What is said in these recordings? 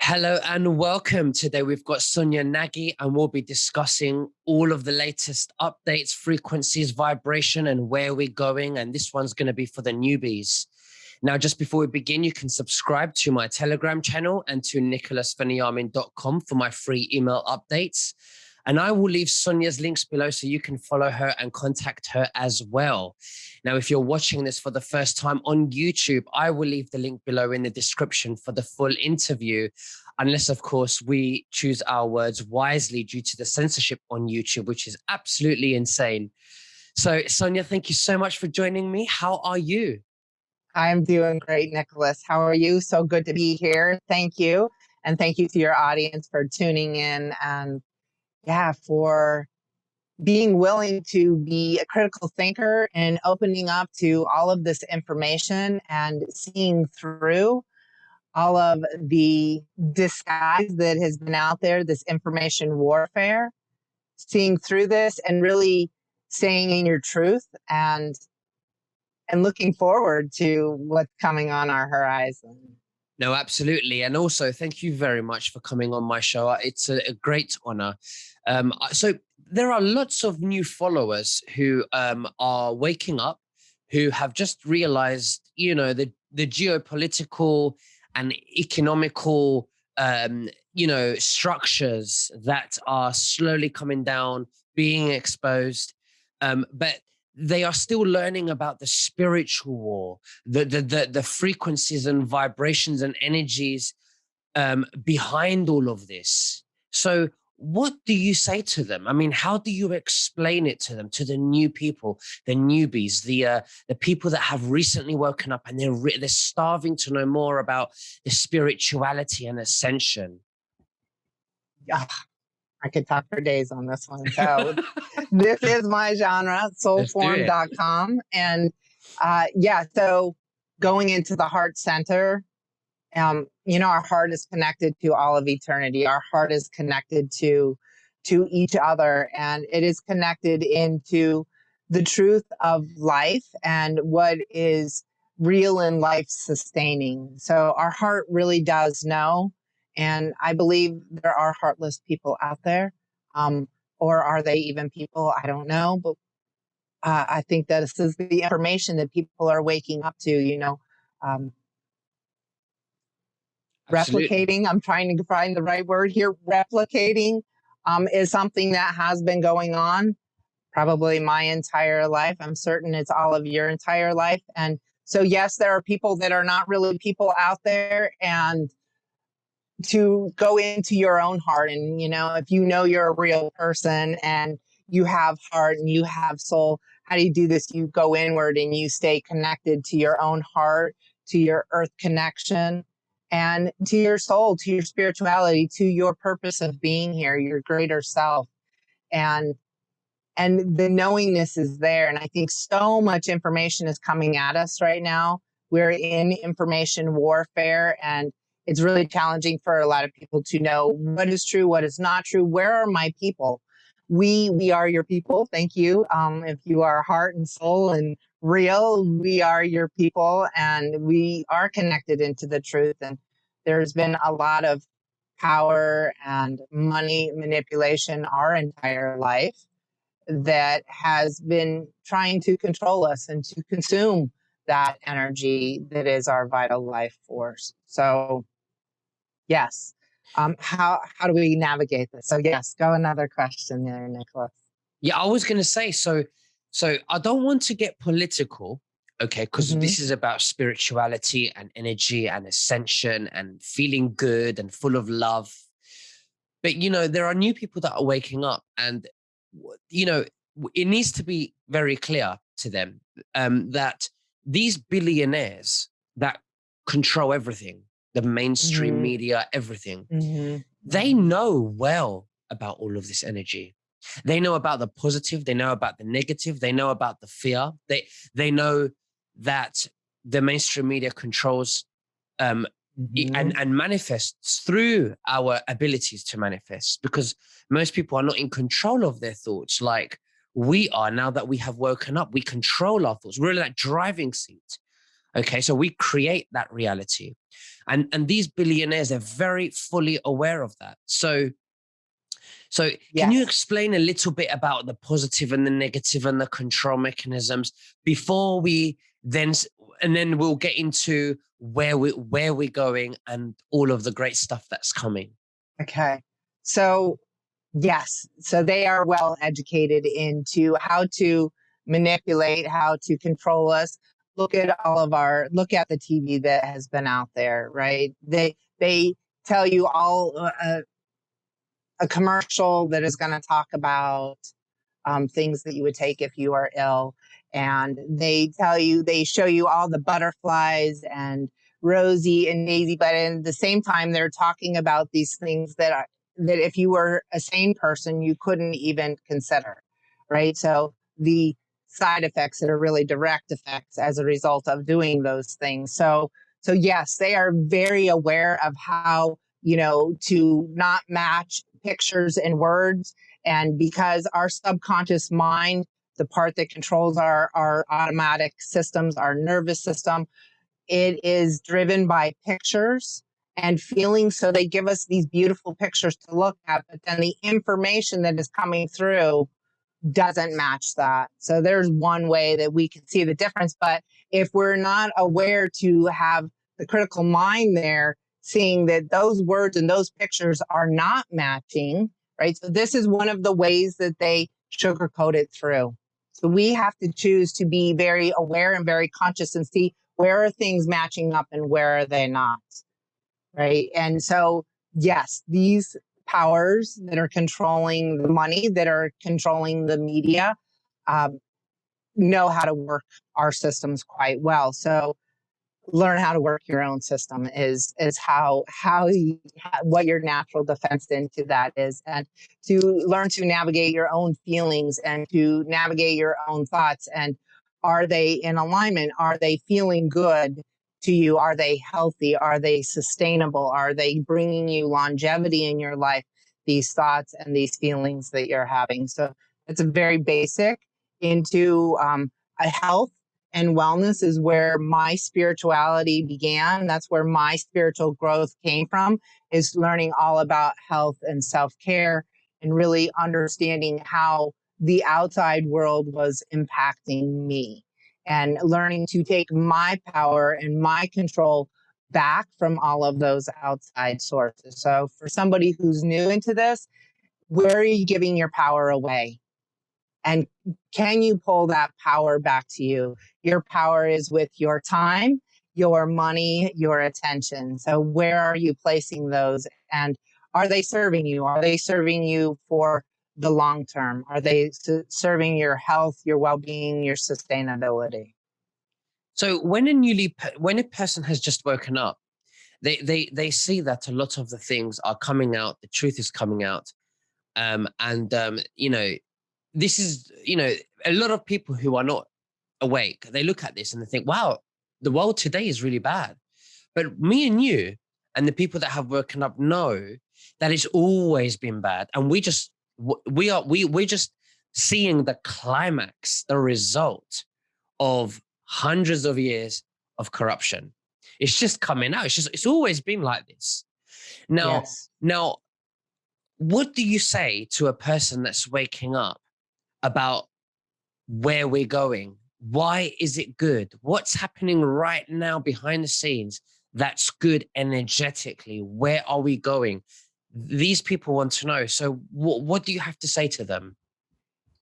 Hello and welcome. Today we've got Sonya Nagy and we'll be discussing all of the latest updates, frequencies, vibration, and where we're going. And this one's going to be for the newbies. Now, just before we begin, you can subscribe to my Telegram channel and to nicholasveniamin.com for my free email updates. And I will leave Sonia's links below so you can follow her and contact her as well. Now, if you're watching this for the first time on YouTube, I will leave the link below in the description for the full interview, unless, of course, we choose our words wisely due to the censorship on YouTube, which is absolutely insane. So, Sonya, thank you so much for joining me. How are you? I'm doing great, Nicholas. How are you? So good to be here. Thank you. And thank you to your audience for tuning in and for being willing to be a critical thinker and opening up to all of this information and seeing through all of the disguise that has been out there, this information warfare, seeing through this and really staying in your truth and looking forward to what's coming on our horizon. No, absolutely. And also, thank you very much for coming on my show. It's a great honor. So there are lots of new followers who are waking up, who have just realized, the geopolitical and economical, structures that are slowly coming down, being exposed. But they are still learning about the spiritual war, the frequencies and vibrations and energies behind all of this. So what do you say to them? I mean, how do you explain it to them, to the new people, the newbies, the people that have recently woken up and they're starving to know more about the spirituality and ascension? Yeah, I could talk for days on this one. So this is my genre, soulform.com. And so going into the heart center, our heart is connected to all of eternity. Our heart is connected to each other, and it is connected into the truth of life and what is real and life sustaining. So our heart really does know. And I believe there are heartless people out there. Or are they even people? I don't know. But I think that this is the information that people are waking up to, replicating. I'm trying to find the right word here. Replicating is something that has been going on probably my entire life. I'm certain it's all of your entire life. And so, yes, there are people that are not really people out there, and to go into your own heart. And, if you're a real person and you have heart and you have soul, how do you do this? You go inward and you stay connected to your own heart, to your earth connection, and to your soul, to your spirituality, to your purpose of being here, your greater self. And the knowingness is there. And I think so much information is coming at us right now. We're in information warfare, and it's really challenging for a lot of people to know what is true, what is not true. Where are my people? We are your people. Thank you. If you are heart and soul and real, we are your people, and we are connected into the truth. And there's been a lot of power and money manipulation our entire life that has been trying to control us and to consume that energy that is our vital life force. So, yes. How do we navigate this? So, yes, go another question there, Nicholas. Yeah, I was going to say, so I don't want to get political, okay, because this is about spirituality and energy and ascension and feeling good and full of love. But, there are new people that are waking up, and, it needs to be very clear to them that these billionaires that control everything, the mainstream media, everything, they know well about all of this energy. They know about the positive, they know about the negative, they know about the fear. They know that the mainstream media controls and manifests through our abilities to manifest, because most people are not in control of their thoughts like we are. Now that we have woken up, we control our thoughts. We're in that driving seat. Okay, so we create that reality. And these billionaires are very fully aware of that. So can you Yes. explain a little bit about the positive and the negative and the control mechanisms before we then and then we'll get into where we're going and all of the great stuff that's coming. Okay. So, yes. So they are well educated into how to manipulate, how to control us. Look at the TV that has been out there, right? They tell you all a commercial that is going to talk about things that you would take if you are ill. And they show you all the butterflies and Rosie and Daisy, but at the same time, they're talking about these things that if you were a sane person, you couldn't even consider, right? So the side effects that are really direct effects as a result of doing those things. So yes, they are very aware of how, to not match pictures and words. And because our subconscious mind, the part that controls our automatic systems, our nervous system, it is driven by pictures and feelings. So they give us these beautiful pictures to look at, but then the information that is coming through doesn't match that. So there's one way that we can see the difference. But if we're not aware to have the critical mind there, seeing that those words and those pictures are not matching, right? So this is one of the ways that they sugarcoat it through. So we have to choose to be very aware and very conscious and see where are things matching up and where are they not, right? And so, yes, these powers that are controlling the money, that are controlling the media, um, know how to work our systems quite well. So learn how to work your own system is what your natural defense into that is, and to learn to navigate your own feelings and to navigate your own thoughts. And are they in alignment? Are they feeling good to you? Are they healthy? Are they sustainable? Are they bringing you longevity in your life, these thoughts and these feelings that you're having? So it's a very basic into a health and wellness is where my spirituality began. That's where my spiritual growth came from, is learning all about health and self-care and really understanding how the outside world was impacting me and learning to take my power and my control back from all of those outside sources. So for somebody who's new into this, where are you giving your power away? And can you pull that power back to you? Your power is with your time, your money, your attention. So where are you placing those? And are they serving you? Are they serving you for the long term? Are they serving your health, your well-being, your sustainability? So when a person has just woken up, they see that a lot of the things are coming out, the truth is coming out. And this is, a lot of people who are not awake, they look at this and they think, wow, the world today is really bad. But me and you and the people that have woken up know that it's always been bad. And we're just seeing the climax, the result of hundreds of years of corruption. It's just coming out. It's always been like this. Yes. Now, what do you say to a person that's waking up about where we're going? Why is it good? What's happening right now behind the scenes that's good energetically? Where are we going? These people want to know. So, what do you have to say to them?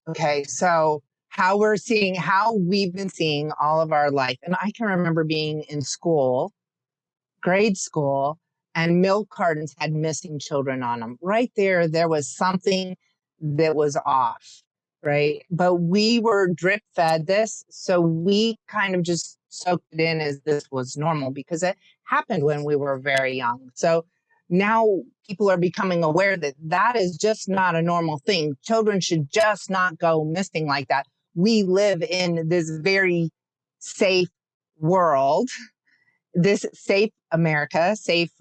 Okay. So how we've been seeing all of our life. And I can remember being in school, grade school, and milk cartons had missing children on them. Right there was something that was off, right? But we were drip fed this. So we kind of just soaked it in as this was normal because it happened when we were very young. So now people are becoming aware that that is just not a normal thing. Children should just not go missing like that. We live in this very safe world, this safe America, safe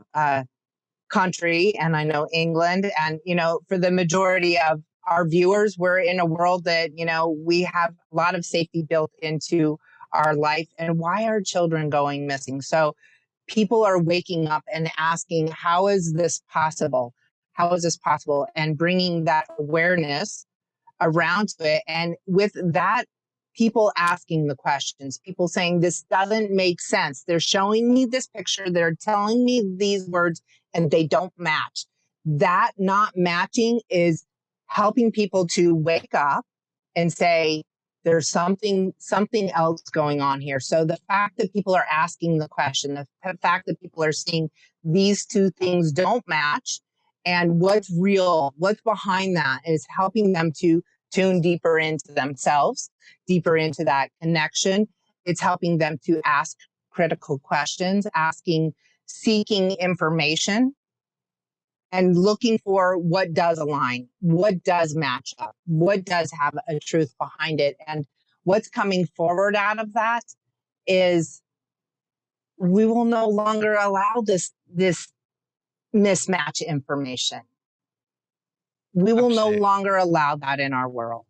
country, and I know England. And, for the majority of our viewers, we're in a world that, we have a lot of safety built into our life, and why are children going missing? So people are waking up and asking, how is this possible? How is this possible? And bringing that awareness around to it. And with that, people asking the questions, people saying, this doesn't make sense. They're showing me this picture, they're telling me these words, and they don't match. That not matching is helping people to wake up and say, there's something else going on here. So the fact that people are asking the question, the fact that people are seeing these two things don't match, and what's real, what's behind that, is helping them to tune deeper into themselves, deeper into that connection. It's helping them to ask critical questions, seeking information, and looking for what does align, what does match up, what does have a truth behind it. And what's coming forward out of that is we will no longer allow this mismatch information. We will no Absolutely. longer allow that in our world.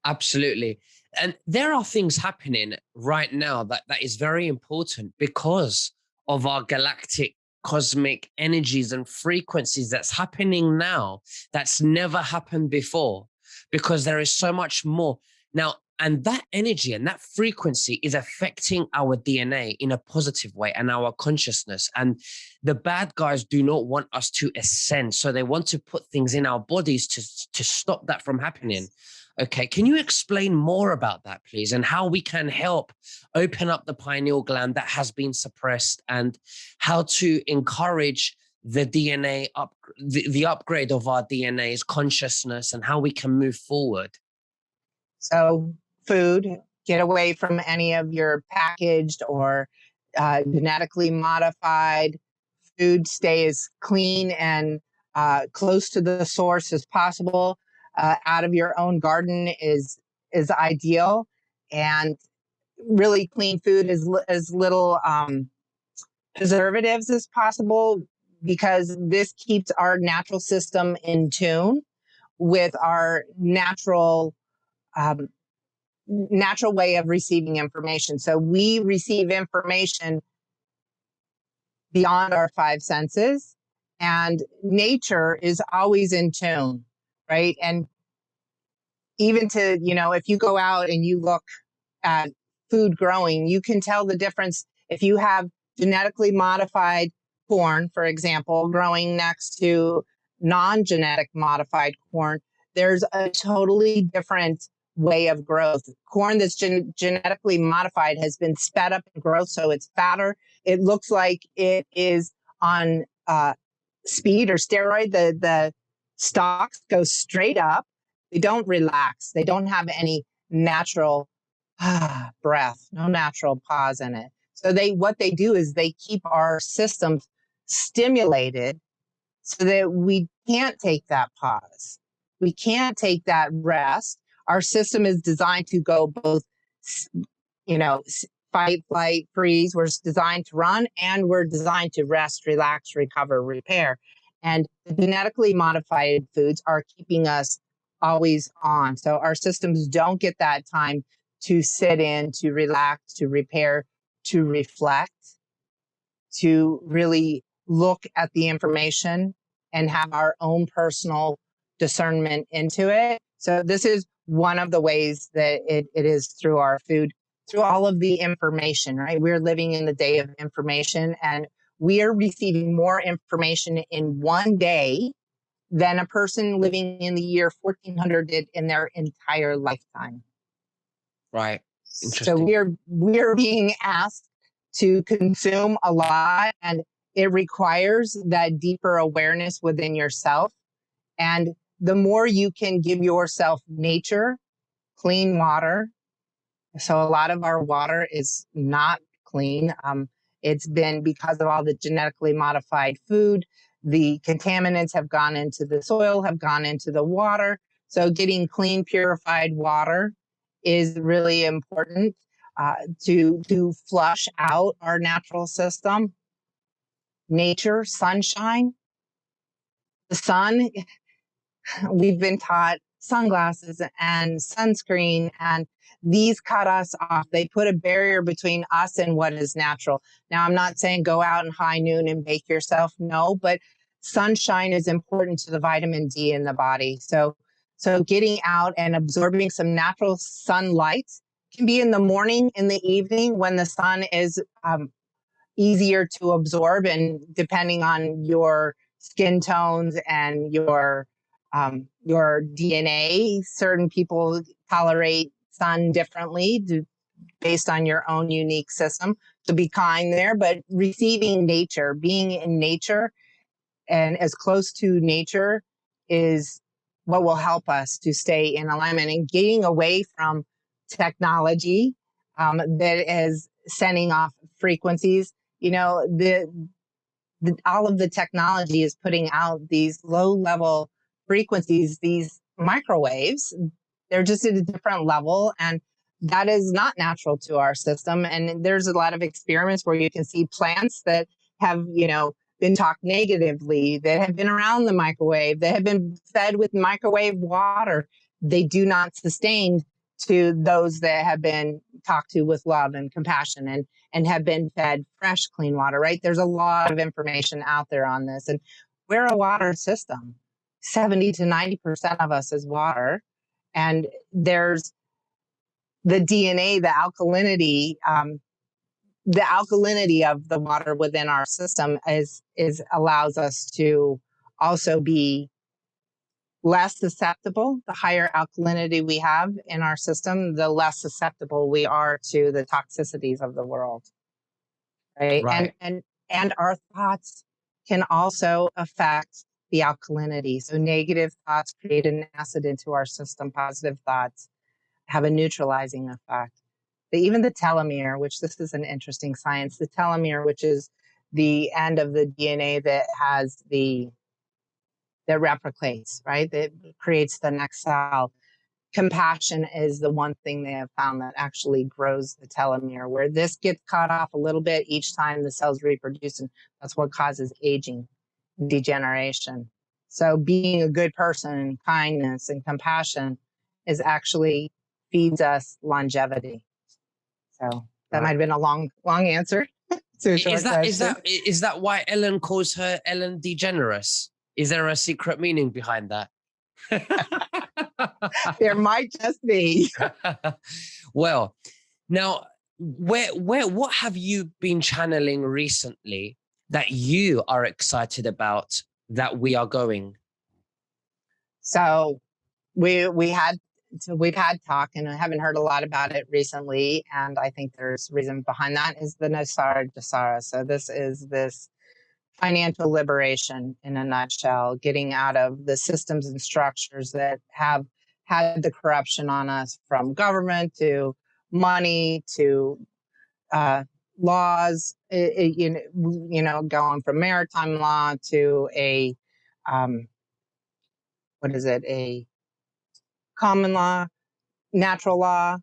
Absolutely. And there are things happening right now that is very important because of our galactic cosmic energies and frequencies that's happening now that's never happened before, because there is so much more now. And that energy and that frequency is affecting our DNA in a positive way and our consciousness. And the bad guys do not want us to ascend. So they want to put things in our bodies to stop that from happening. Okay, can you explain more about that, please, and how we can help open up the pineal gland that has been suppressed, and how to encourage the DNA the upgrade of our DNA's consciousness, and how we can move forward? So food, get away from any of your packaged or genetically modified food. Stay as clean and close to the source as possible. Out of your own garden is ideal, and really clean food, as little preservatives as possible, because this keeps our natural system in tune with our um, natural way of receiving information. So we receive information beyond our five senses, and nature is always in tune, right? And even to, if you go out and you look at food growing, you can tell the difference if you have genetically modified corn, for example, growing next to non-genetic modified corn. There's a totally different way of growth. Corn that's genetically modified has been sped up in growth, so it's fatter. It looks like it is on speed or steroid. The stalks go straight up. They don't relax. They don't have any natural breath, no natural pause in it. So what they do is they keep our systems stimulated so that we can't take that pause. We can't take that rest. Our system is designed to go both, fight, flight, freeze. We're designed to run, and we're designed to rest, relax, recover, repair. And the genetically modified foods are keeping us always on. So our systems don't get that time to sit in, to relax, to repair, to reflect, to really look at the information and have our own personal discernment into it. So this is one of the ways that it is through our food, through all of the information, right? We're living in the day of information, and we are receiving more information in one day than a person living in the year 1400 did in their entire lifetime. Right. So Interesting. we're being asked to consume a lot, and it requires that deeper awareness within yourself. And the more you can give yourself nature, clean water. So a lot of our water is not clean. It's been because of all the genetically modified food. The contaminants have gone into the soil, have gone into the water. So getting clean, purified water is really important to flush out our natural system. Nature, sunshine, the sun. We've been taught sunglasses and sunscreen, and these cut us off. They put a barrier between us and what is natural. Now, I'm not saying go out in high noon and bake yourself. No, but sunshine is important to the vitamin D in the body. So getting out and absorbing some natural sunlight can be in the morning, in the evening when the sun is easier to absorb, and depending on your skin tones and your DNA, certain people tolerate sun differently based on your own unique system. So be kind there, but receiving nature, being in nature and as close to nature is what will help us to stay in alignment, and getting away from technology that is sending off frequencies. You know, all of the technology is putting out these low level frequencies, these microwaves. They're just at a different level, and that is not natural to our system. And there's a lot of experiments where you can see plants that have, been talked negatively, that have been around the microwave, that have been fed with microwave water. They do not sustain to those that have been talked to with love and compassion, and have been fed fresh, clean water, right? There's a lot of information out there on this. And we're a water system. 70 to 90% of us is water. And there's the DNA, the alkalinity of the water within our system is allows us to also be less susceptible. The higher alkalinity we have in our system, the less susceptible we are to the toxicities of the world. Right. And our thoughts can also affect the alkalinity. So negative thoughts create an acid into our system. Positive thoughts have a neutralizing effect. Even the telomere, which this is an interesting science, the telomere, which is the end of the DNA that replicates, right? That creates the next cell. Compassion is the one thing they have found that actually grows the telomere, where this gets cut off a little bit each time the cells reproduce, and that's what causes aging, degeneration. So being a good person and kindness and compassion is actually feeds us longevity. So that might have been a long answer to a short question. Is that why Ellen calls her Ellen DeGeneres? Is there a secret meaning behind that? There might just be. Well, now, what have you been channeling recently that you are excited about that we are going? So we've had talk, and I haven't heard a lot about it recently. And I think there's reason behind that is the Nosara Dasara. So this is this financial liberation in a nutshell, getting out of the systems and structures that have had the corruption on us, from government to money to laws, going from maritime law to a common law, natural law.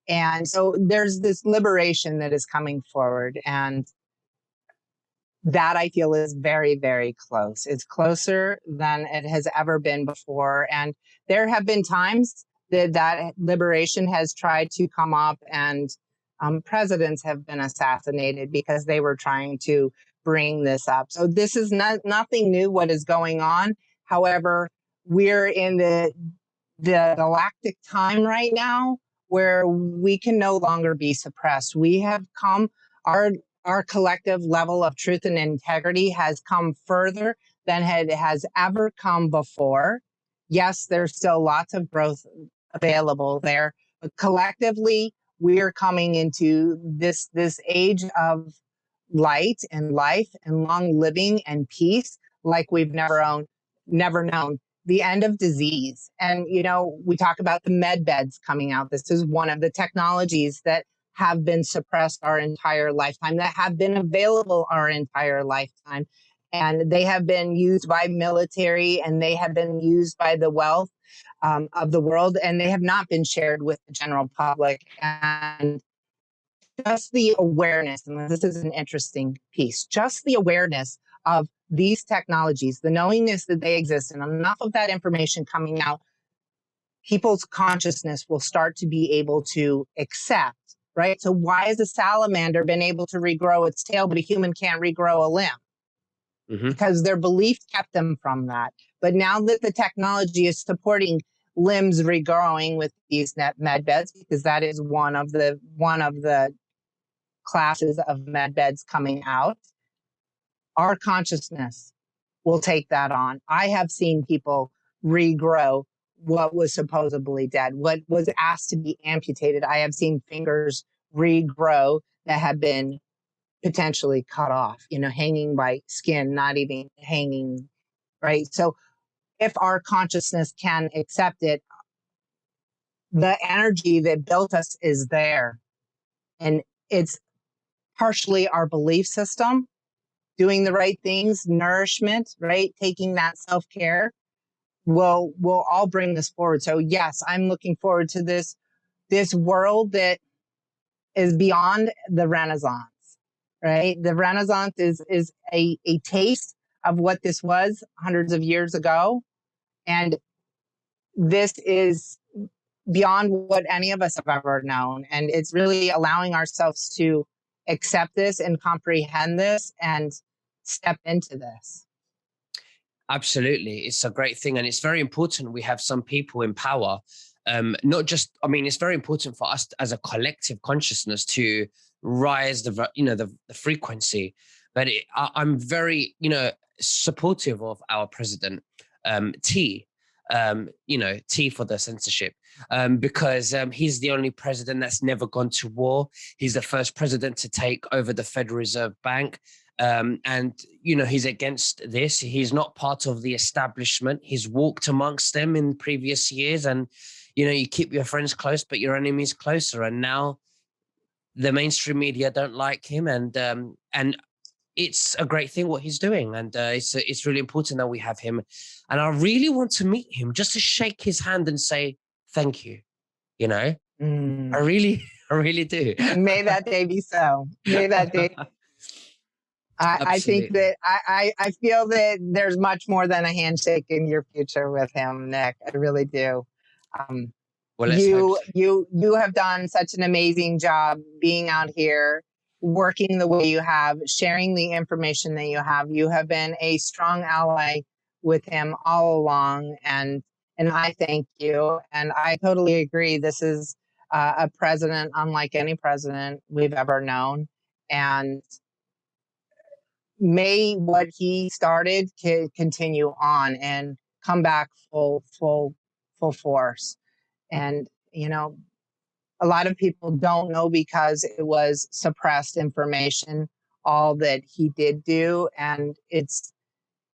And so there's this liberation that is coming forward, and that I feel is very, very close. It's closer than it has ever been before. And there have been times that liberation has tried to come up, and presidents have been assassinated because they were trying to bring this up. So this is nothing new what is going on. However, we're in the galactic time right now where we can no longer be suppressed. We have come, our collective level of truth and integrity has come further than it has ever come before. Yes, there's still lots of growth available there, but collectively, we're coming into this age of light and life and long living and peace like we've never known. The end of disease. And, we talk about the med beds coming out. This is one of the technologies that have been suppressed our entire lifetime, that have been available our entire lifetime. And they have been used by military, and they have been used by the wealth of the world, and they have not been shared with the general public. And just the awareness, and this is an interesting piece, just the awareness of these technologies, the knowingness that they exist, and enough of that information coming out people's consciousness will start to be able to accept, right? So why has a salamander been able to regrow its tail, but a human can't regrow a limb? Because their belief kept them from that. But now that the technology is supporting limbs regrowing with these med beds, because that is one of the classes of med beds coming out, our consciousness will take that on. I have seen people regrow what was supposedly dead, what was asked to be amputated. I have seen fingers regrow that have been potentially cut off, hanging by skin, not even hanging, right? So if our consciousness can accept it, the energy that built us is there. And it's partially our belief system, doing the right things, nourishment, right? Taking that self-care will all bring this forward. So yes, I'm looking forward to this world that is beyond the Renaissance, right? The Renaissance is a taste of what this was hundreds of years ago. And this is beyond what any of us have ever known. And it's really allowing ourselves to accept this and comprehend this and step into this. Absolutely. It's a great thing. And it's very important we have some people in power. Not just, I mean, it's very important for us as a collective consciousness to rise the frequency. But I'm very, supportive of our president, T, T for the censorship, because he's the only president that's never gone to war. He's the first president to take over the Federal Reserve Bank. And, he's against this. He's not part of the establishment. He's walked amongst them in previous years. And, you keep your friends close, but your enemies closer. And now the mainstream media don't like him. And it's a great thing what he's doing. And it's really important that we have him. And I really want to meet him just to shake his hand and say, thank you. I really do. May that day be so. May that day. I think that I feel that there's much more than a handshake in your future with him, Nick. I really do. Well, you have done such an amazing job being out here, working the way you have, sharing the information that you have. You have been a strong ally with him all along, and I thank you. And I totally agree. This is a president unlike any president we've ever known, and may what he started continue on and come back full force. And, a lot of people don't know because it was suppressed information, all that he did do. And it's,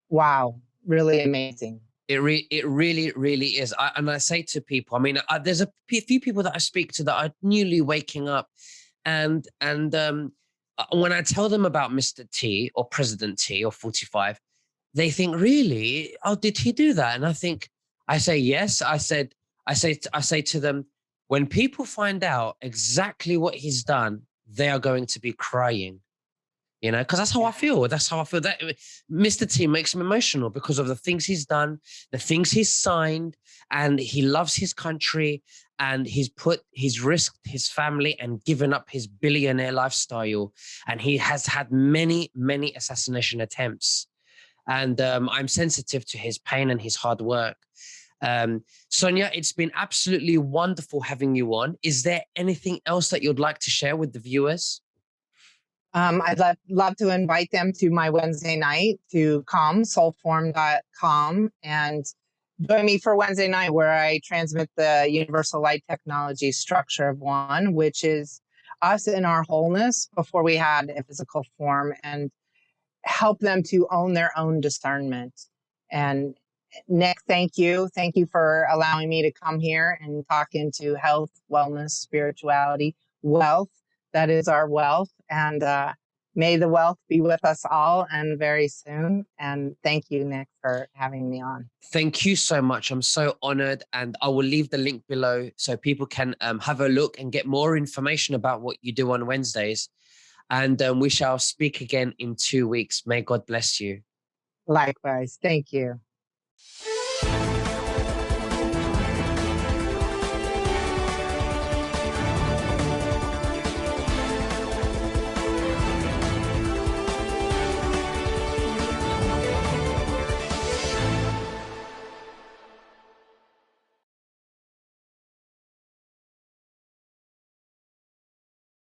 wow, really amazing. It really, really is. And I say to people, I mean, there's a few people that I speak to that are newly waking up, and when I tell them about Mr. T or President T or 45, they think, really? Oh, did he do that? And I say, yes. I say to them, when people find out exactly what he's done, they are going to be crying, because that's how I feel. That's how I feel. That Mr. T makes me emotional because of the things he's done, the things he's signed, and he loves his country, and he's risked his family and given up his billionaire lifestyle. And he has had many, many assassination attempts. And I'm sensitive to his pain and his hard work. Sonya, it's been absolutely wonderful having you on. Is there anything else that you'd like to share with the viewers? I'd love to invite them to my Wednesday night to soulform.com, and join me for Wednesday night, where I transmit the universal light technology structure of one, which is us in our wholeness before we had a physical form, and help them to own their own discernment. And Nick, thank you. Thank you for allowing me to come here and talk into health, wellness, spirituality, wealth. That is our wealth. And may the wealth be with us all, and very soon. And thank you, Nick, for having me on. Thank you so much. I'm so honored. And I will leave the link below so people can have a look and get more information about what you do on Wednesdays. And we shall speak again in 2 weeks. May God bless you. Likewise. Thank you.